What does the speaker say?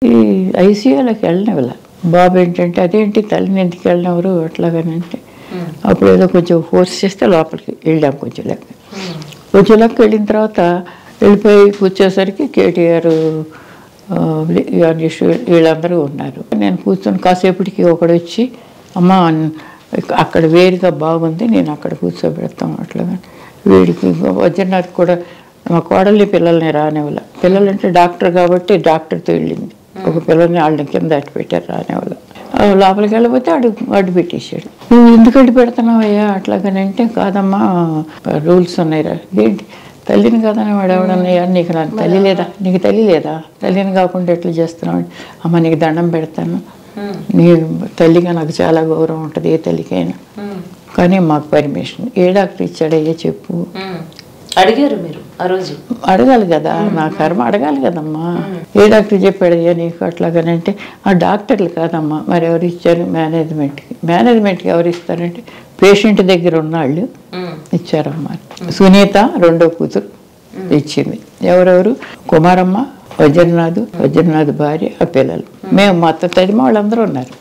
ఈ ఐసీయూలోకి వెళ్ళినవిలా బాబు ఏంటంటే అదేంటి తల్లిని ఎందుకు వెళ్ళినవరు అట్లాగానంటే అప్పుడు ఏదో కొంచెం ఫోర్స్ చేస్తే లోపలికి వెళ్ళాం కొంచెం లెక్క వెళ్ళిన తర్వాత వెళ్ళిపోయి కూర్చోసరికి కేటీఆర్ వీళ్ళందరూ ఉన్నారు. నేను కూర్చొని కాసేపటికి ఒకడు వచ్చి అమ్మ అక్కడ వేరుగా బాగుంది నేను అక్కడ కూర్చోబెడతాం అట్లాగా. వీడికి వజ్రనాథ్ కూడా మా కోడల్ని పిల్లల్ని రానివ్వాల. పిల్లలంటే డాక్టర్ కాబట్టి డాక్టర్తో వెళ్ళింది. ఒక పిల్లల్ని వాళ్ళని కింద అడ్డు పెట్టారు రానివ్వాల. లోపలికి వెళ్ళిపోతే అడ్డు పెట్టేశాడు. నువ్వు ఎందుకు అడ్డు పెడుతున్నావయ్యా అట్లాగనంటే కాదమ్మా రూల్స్ ఉన్నాయిరా. ఏంటి తల్లిని కాదని వాడు ఎవడన్నాయా నీకు నాకు తల్లి లేదా నీకు తల్లి లేదా తల్లిని కాకుండా ఎట్లా చేస్తున్నావు అమ్మ నీకు దండం పెడతాను నీ తల్లిగా నాకు చాలా గౌరవం ఉంటుంది ఏ తల్లికైనా కానీ మాకు పర్మిషన్ ఏ డాక్టర్ ఇచ్చాడయ్యా చెప్పు అడిగారు మీరు ఆ రోజు అడగాలి కదా నా కర్మ అడగాలి కదమ్మా ఏ డాక్టర్ చెప్పాడయ్యా నీకు అట్లాగనంటే ఆ డాక్టర్లు కాదమ్మా మరి ఎవరు ఇచ్చారు మేనేజ్మెంట్కి ఎవరు ఇస్తారంటే పేషెంట్ దగ్గర ఉన్నవాళ్ళు ఇచ్చారమ్మా. సునీత రెండో కూతురు ఇచ్చింది. ఎవరెవరు కుమారమ్మ వజ్రనాథ్ భార్య ఆ పిల్లలు మేము మొత్తం తదిమ వాళ్ళందరూ ఉన్నారు.